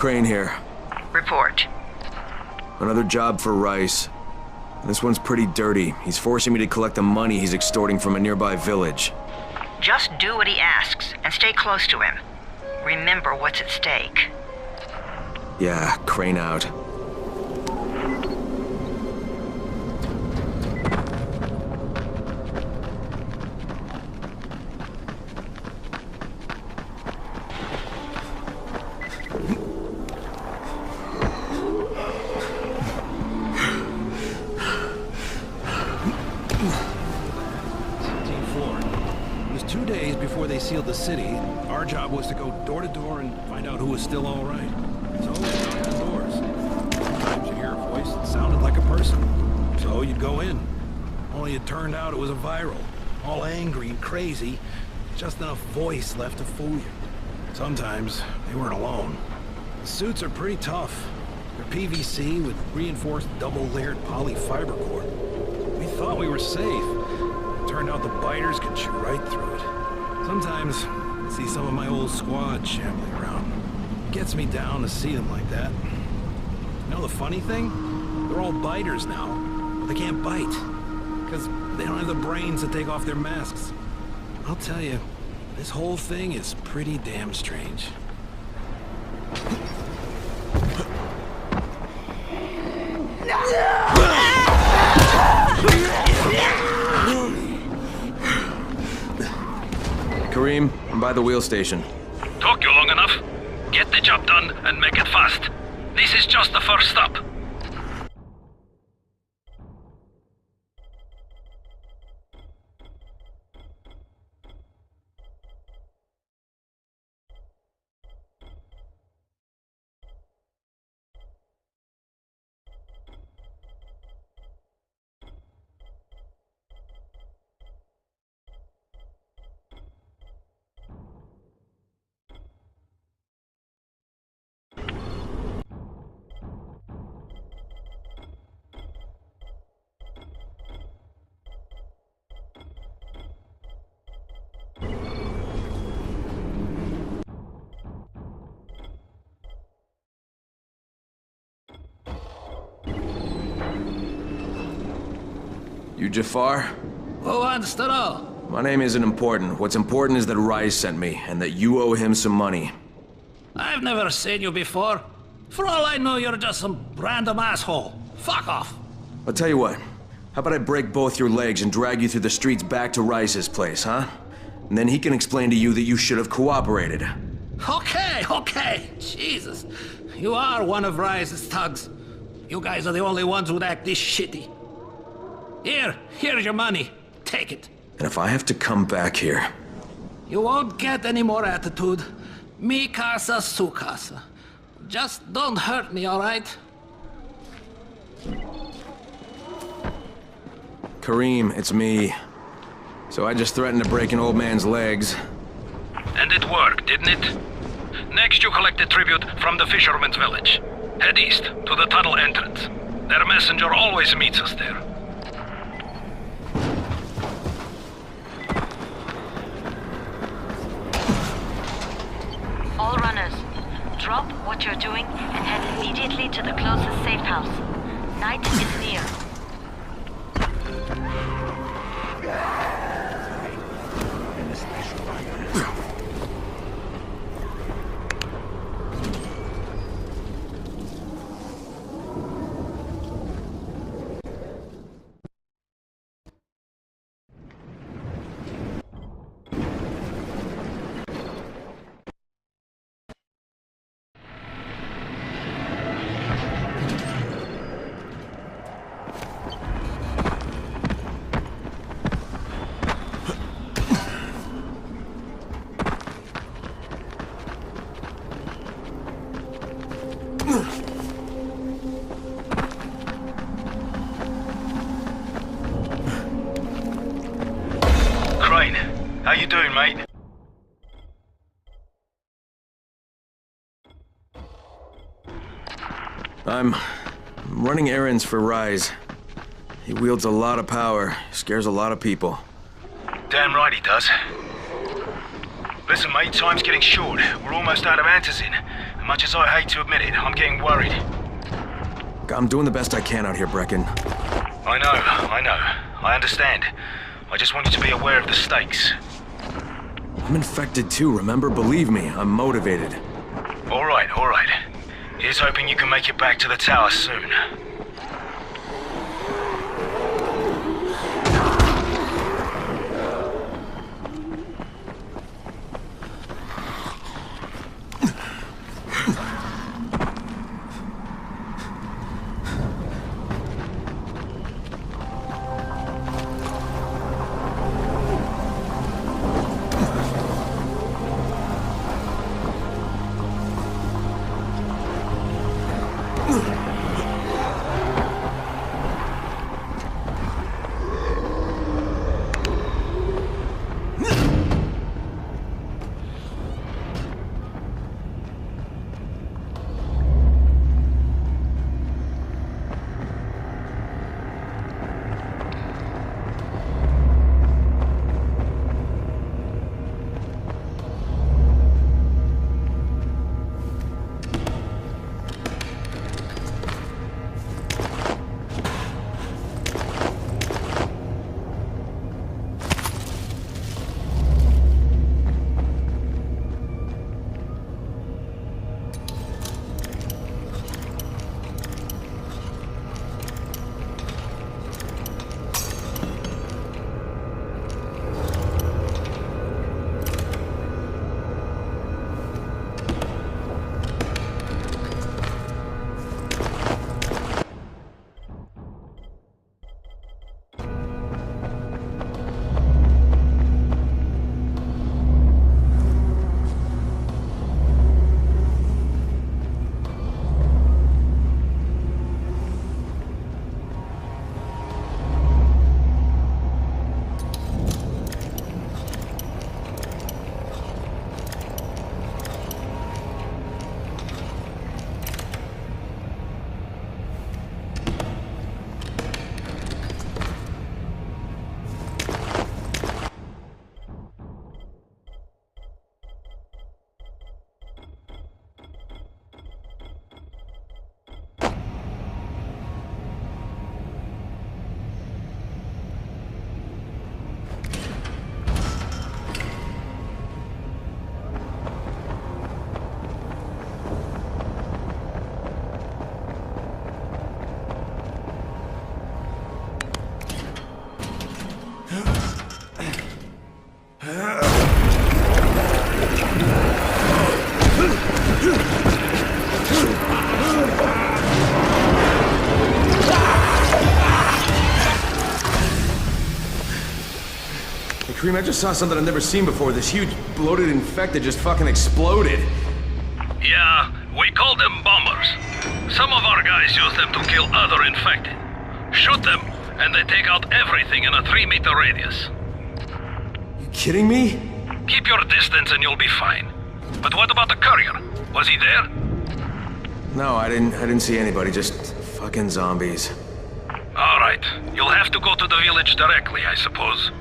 Crane here. Report. Another job for Rice. This one's pretty dirty. He's forcing me to collect the money he's extorting from a nearby village. Just do what he asks, and stay close to him. Remember what's at stake. Yeah, Crane out. Sealed the city. Our job was to go door to door and find out who was still all right. So we knocked on doors. Sometimes you hear a voice that sounded like a person. So you'd go in. Only it turned out it was a viral. All angry and crazy. Just enough voice left to fool you. Sometimes they weren't alone. The suits are pretty tough. They're PVC with reinforced double-layered polyfiber cord. We thought we were safe. It turned out the biters could chew right through it. Sometimes I see some of my old squad shambling around. It gets me down to see them like that. You know the funny thing? They're all biters now, but they can't bite. Because they don't have the brains to take off their masks. I'll tell you, this whole thing is pretty damn strange. Karim, I'm by the wheel station. Took you long enough. Get the job done and make it fast. This is just the first stop. You Jafar? Who wants to know? My name isn't important. What's important is that Rice sent me, and that you owe him some money. I've never seen you before. For all I know, you're just some random asshole. Fuck off. I'll tell you what. How about I break both your legs and drag you through the streets back to Rice's place, huh? And then he can explain to you that you should have cooperated. Okay. Jesus. You are one of Rice's thugs. You guys are the only ones who'd act this shitty. Here's your money. Take it. And if I have to come back here... You won't get any more attitude. Mi casa, su casa. Just don't hurt me, all right? Karim, it's me. So I just threatened to break an old man's legs. And it worked, didn't it? Next you collect the tribute from the fisherman's village. Head east to the tunnel entrance. Their messenger always meets us there. All runners, drop what you're doing and head immediately to the closest safe house. Night is near. How you doing, mate? I'm running errands for Rise. He wields a lot of power, scares a lot of people. Damn right he does. Listen, mate, time's getting short. We're almost out of Antizin. Much as I hate to admit it, I'm getting worried. I'm doing the best I can out here, Brecken. I know. I understand. I just want you to be aware of the stakes. I'm infected too, remember? Believe me, I'm motivated. All right. Here's hoping you can make it back to the tower soon. Cream, I just saw something I've never seen before. This huge, bloated infected just fucking exploded. Yeah, we call them bombers. Some of our guys use them to kill other infected. Shoot them, and they take out everything in a 3-meter radius. You kidding me? Keep your distance and you'll be fine. But what about the courier? Was he there? No, I didn't see anybody, just fucking zombies. All right, you'll have to go to the village directly, I suppose.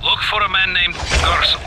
Look for a man named Gersel.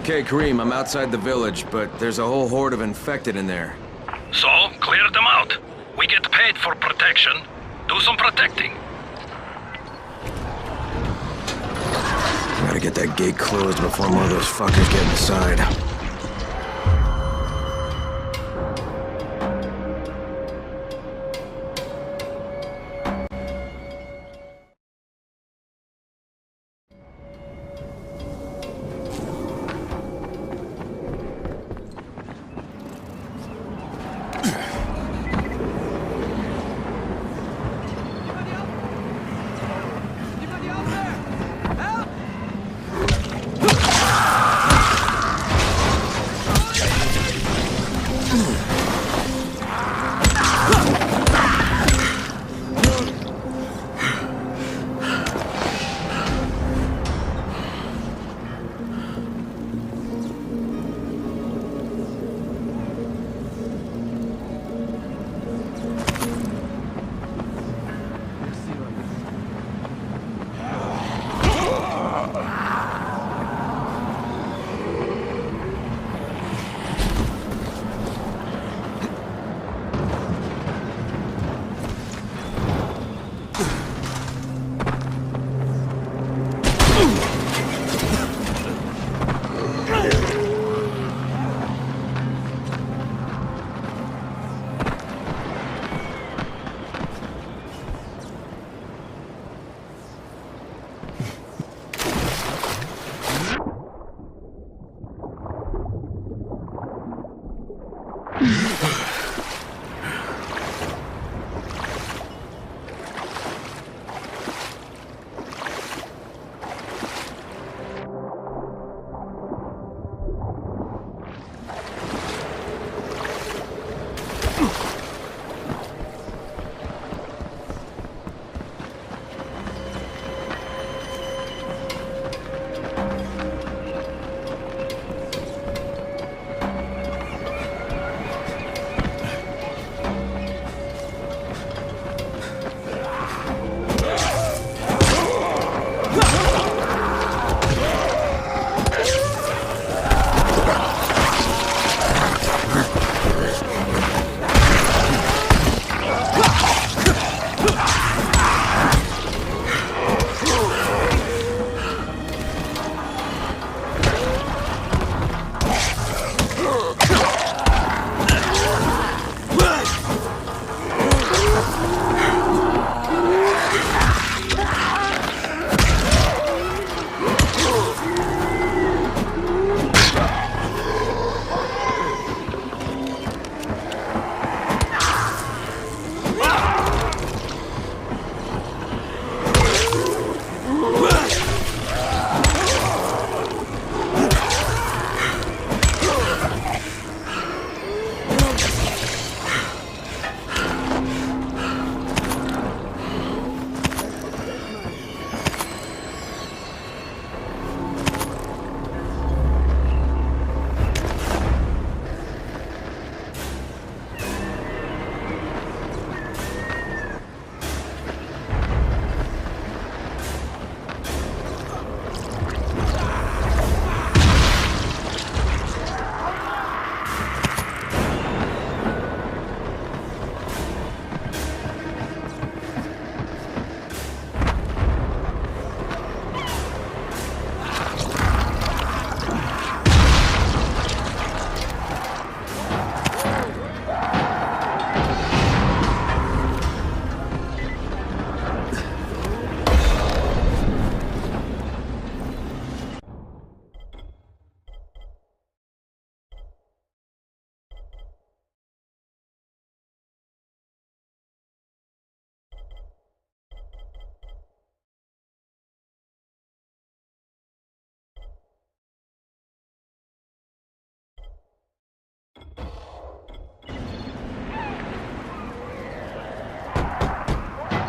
Okay, Kareem, I'm outside the village, but there's a whole horde of infected in there. So, clear them out. We get paid for protection. Do some protecting. Gotta get that gate closed before more of those fuckers get inside.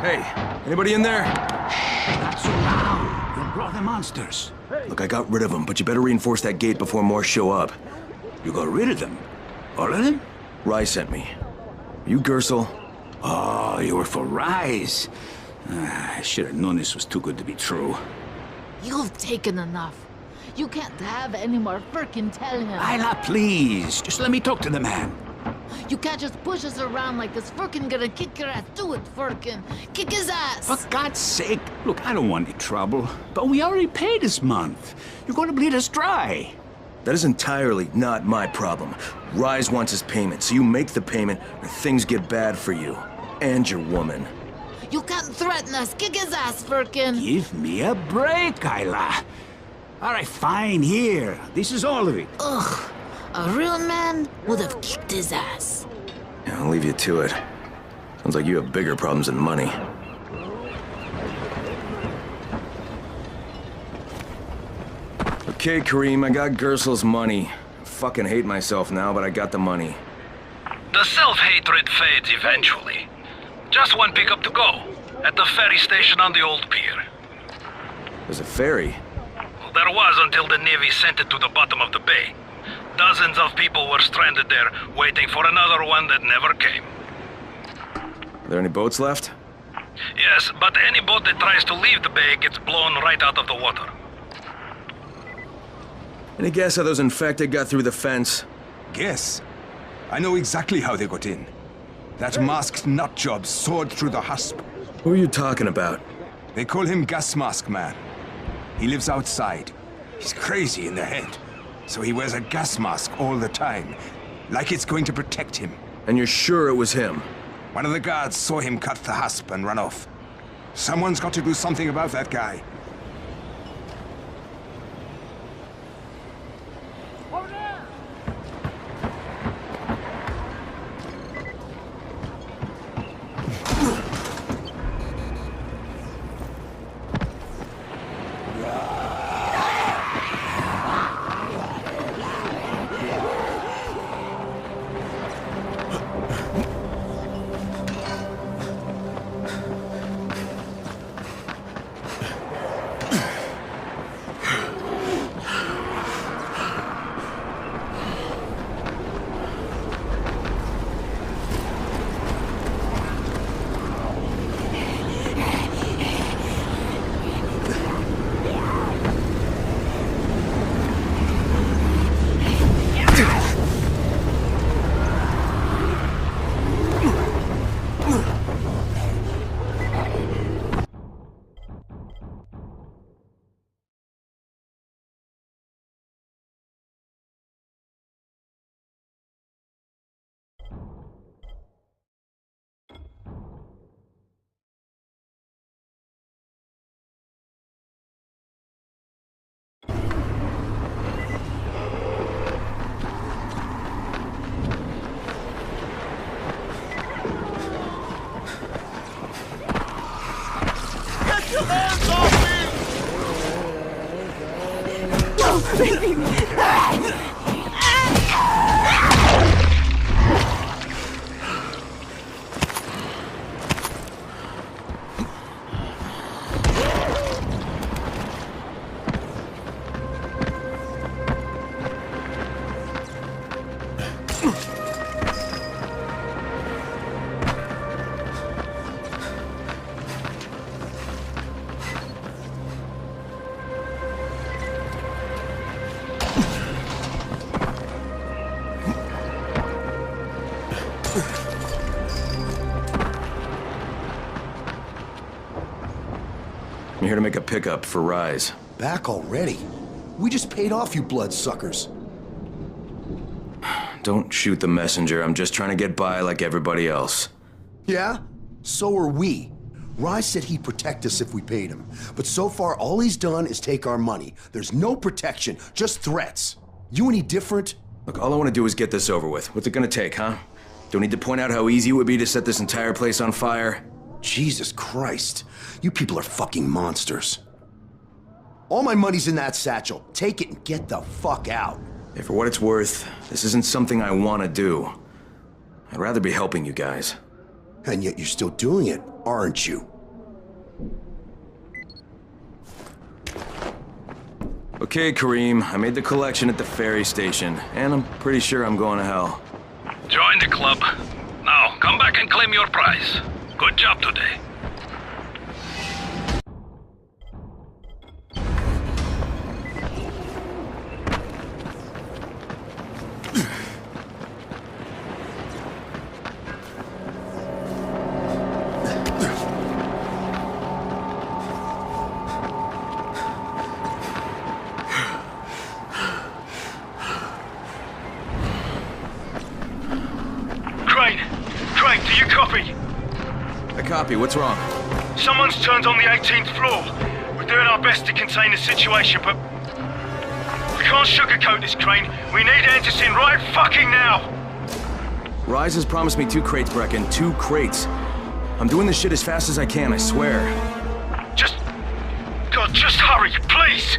Hey, anybody in there? Not so loud. You'll draw the monsters. Look, I got rid of them, but you better reinforce that gate before more show up. You got rid of them? All of them? Rai sent me. You Gersel? Oh, you were for Rise. I should have known this was too good to be true. You've taken enough. You can't have any more. Firkin, tell him. Isla, please. Just let me talk to the man. You can't just push us around like this. Firkin gonna kick your ass. Do it, Firkin. Kick his ass. For God's sake. Look, I don't want any trouble. But we already paid this month. You're going to bleed us dry. That is entirely not my problem. Rise wants his payment, so you make the payment or things get bad for you. And your woman. You can't threaten us. Kick his ass, Firkin. Give me a break, Isla. All right, fine, here. This is all of it. Ugh. A real man would have kicked his ass. Yeah, I'll leave you to it. Sounds like you have bigger problems than money. Okay, Kareem, I got Gersel's money. I fucking hate myself now, but I got the money. The self-hatred fades eventually. Just one pickup to go. At the ferry station on the old pier. There's a ferry. There was until the Navy sent it to the bottom of the bay. Dozens of people were stranded there, waiting for another one that never came. Are there any boats left? Yes, but any boat that tries to leave the bay gets blown right out of the water. Any guess how those infected got through the fence? Guess? I know exactly how they got in. That masked nutjob soared through the husp. Who are you talking about? They call him Gas Mask Man. He lives outside. He's crazy in the head. So he wears a gas mask all the time. Like it's going to protect him. And you're sure it was him? One of the guards saw him cut the husp and run off. Someone's got to do something about that guy. I'm here to make a pickup for Rise. Back already? We just paid off, you bloodsuckers. Don't shoot the messenger. I'm just trying to get by like everybody else. Yeah? So are we. Rise said he'd protect us if we paid him. But so far, all he's done is take our money. There's no protection, just threats. You any different? Look, all I want to do is get this over with. What's it gonna take, huh? Don't need to point out how easy it would be to set this entire place on fire? Jesus Christ. You people are fucking monsters. All my money's in that satchel. Take it and get the fuck out. Hey, for what it's worth, this isn't something I want to do. I'd rather be helping you guys. And yet you're still doing it, aren't you? Okay, Kareem, I made the collection at the ferry station, and I'm pretty sure I'm going to hell. Join the club. Now, come back and claim your prize. Good job today. Copy, what's wrong? Someone's turned on the 18th floor. We're doing our best to contain the situation, but... we can't sugarcoat this, Crane. We need answers in right fucking now! Rise has promised me 2 crates, Brecken. 2 crates. I'm doing this shit as fast as I can, I swear. God, just hurry, please!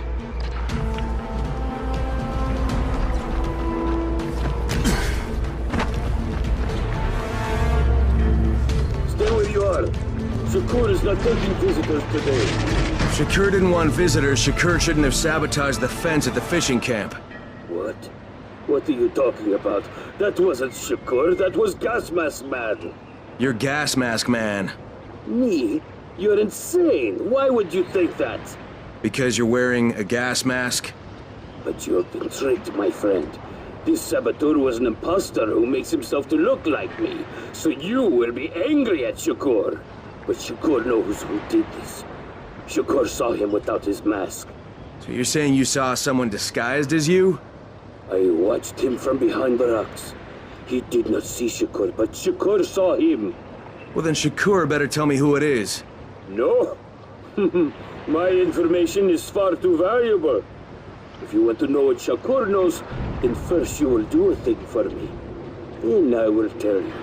Stay where you are. Shakur is not taking visitors today. If Shakur didn't want visitors, Shakur shouldn't have sabotaged the fence at the fishing camp. What? What are you talking about? That wasn't Shakur, that was Gas Mask Man. You're Gas Mask Man. Me? You're insane. Why would you think that? Because you're wearing a gas mask? But you've been tricked, my friend. This saboteur was an imposter who makes himself to look like me. So you will be angry at Shakur. But Shakur knows who did this. Shakur saw him without his mask. So you're saying you saw someone disguised as you? I watched him from behind the rocks. He did not see Shakur, but Shakur saw him. Well then Shakur better tell me who it is. No. My information is far too valuable. If you want to know what Shakur knows, then first you will do a thing for me. Then I will tell you.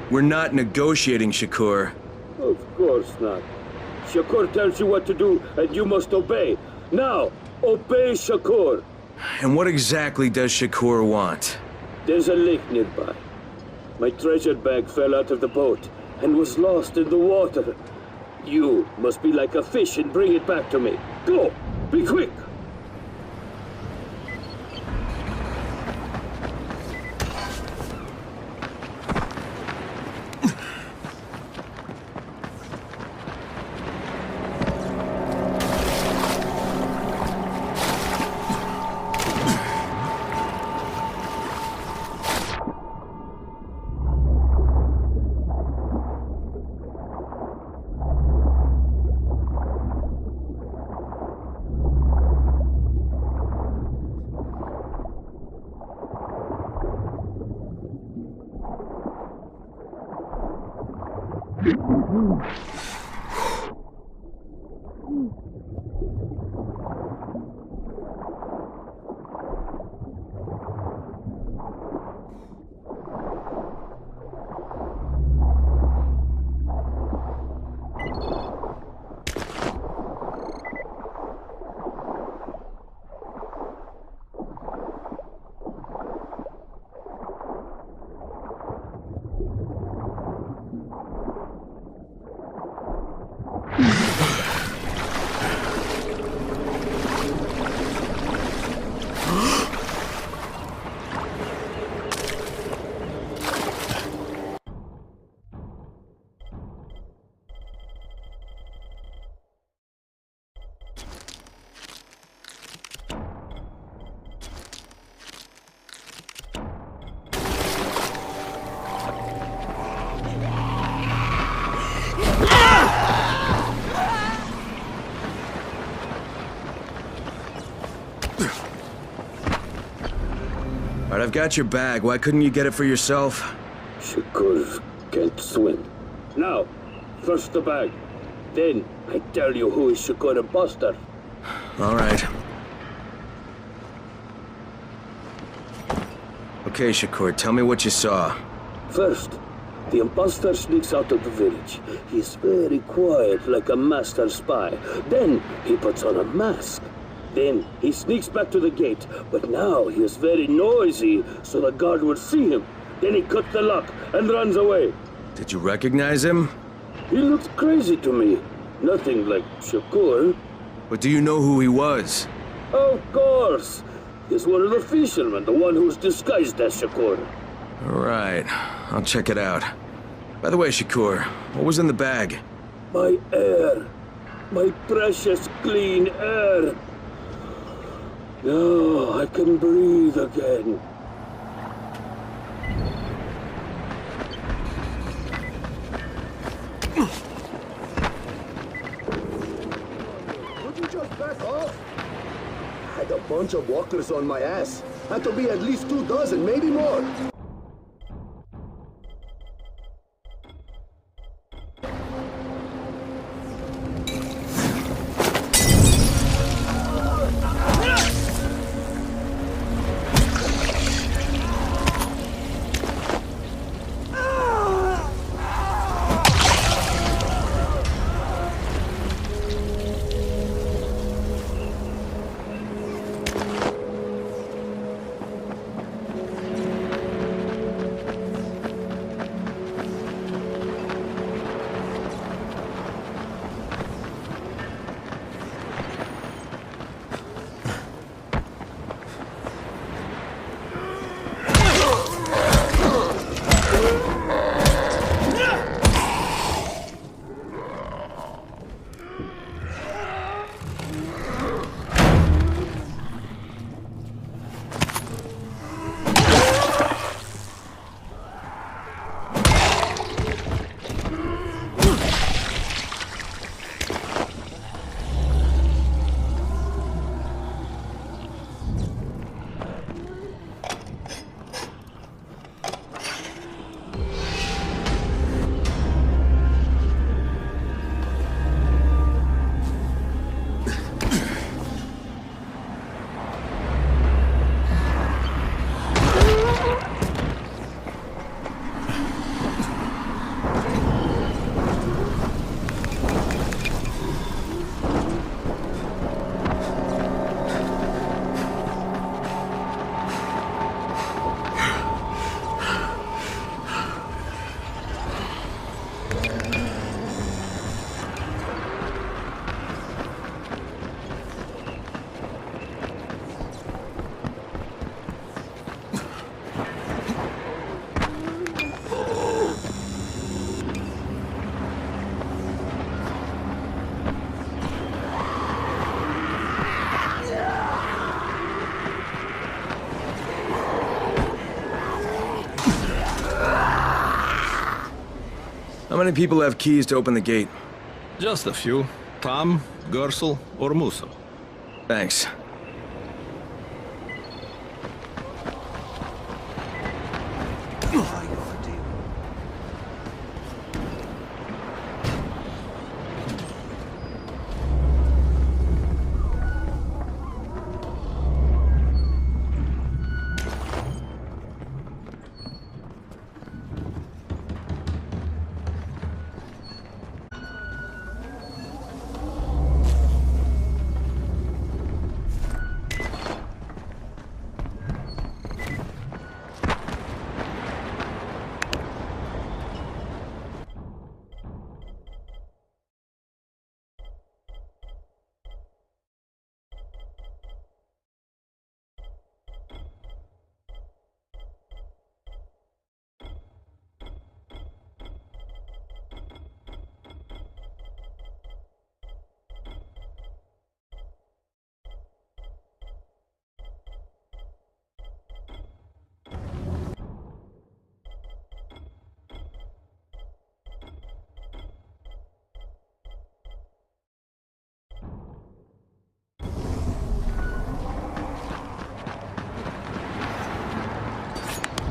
We're not negotiating, Shakur. Of course not. Shakur tells you what to do, and you must obey. Now, obey Shakur. And what exactly does Shakur want? There's a lake nearby. My treasure bag fell out of the boat and was lost in the water. You must be like a fish and bring it back to me. Go! Be quick! Alright, I've got your bag. Why couldn't you get it for yourself? Shakur can't swim. Now, first the bag. Then, I tell you who is Shakur imposter. Alright. Okay, Shakur, tell me what you saw. First, the imposter sneaks out of the village. He's very quiet, like a master spy. Then, he puts on a mask. Then, he sneaks back to the gate, but now he is very noisy, so the guard will see him. Then he cuts the lock and runs away. Did you recognize him? He looked crazy to me. Nothing like Shakur. But do you know who he was? Of course. He's one of the fishermen, the one who's disguised as Shakur. Alright, I'll check it out. By the way, Shakur, what was in the bag? My air. My precious clean air. Now I can breathe again. Would you just back off? I had a bunch of walkers on my ass. Had to be at least 2 dozen, maybe more. many people have keys to open the gate? Just a few. Tom, Gersel, or Musa. Thanks.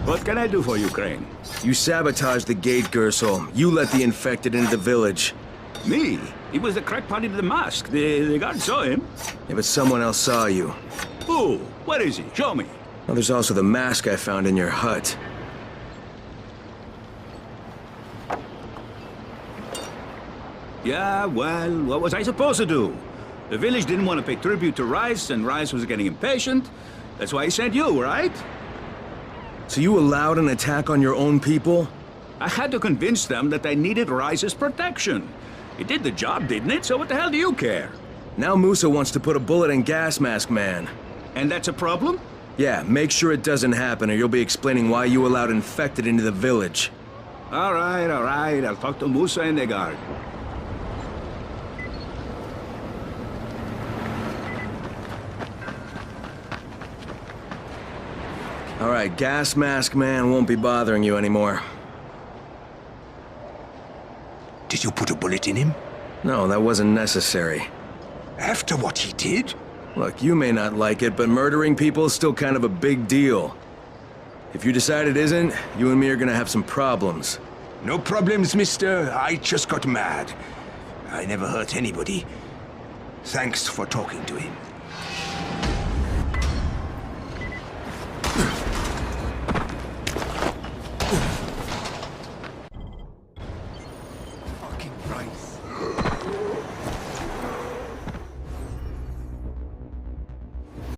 What can I do for you, Crane? You sabotaged the gate, Gersel. You let the infected into the village. Me? He was the crackpot in the mask. The guard saw him. Yeah, but someone else saw you. Who? Where is he? Show me. Well, there's also the mask I found in your hut. Yeah, well, what was I supposed to do? The village didn't want to pay tribute to Rice, and Rice was getting impatient. That's why he sent you, right? So you allowed an attack on your own people? I had to convince them that they needed Rice's protection. It did the job, didn't it? So what the hell do you care? Now Musa wants to put a bullet in Gas Mask Man. And that's a problem? Yeah, make sure it doesn't happen or you'll be explaining why you allowed infected into the village. All right. I'll talk to Musa and the guard. All right, Gas Mask Man won't be bothering you anymore. Did you put a bullet in him? No, that wasn't necessary. After what he did? Look, you may not like it, but murdering people is still kind of a big deal. If you decide it isn't, you and me are gonna have some problems. No problems, mister. I just got mad. I never hurt anybody. Thanks for talking to him.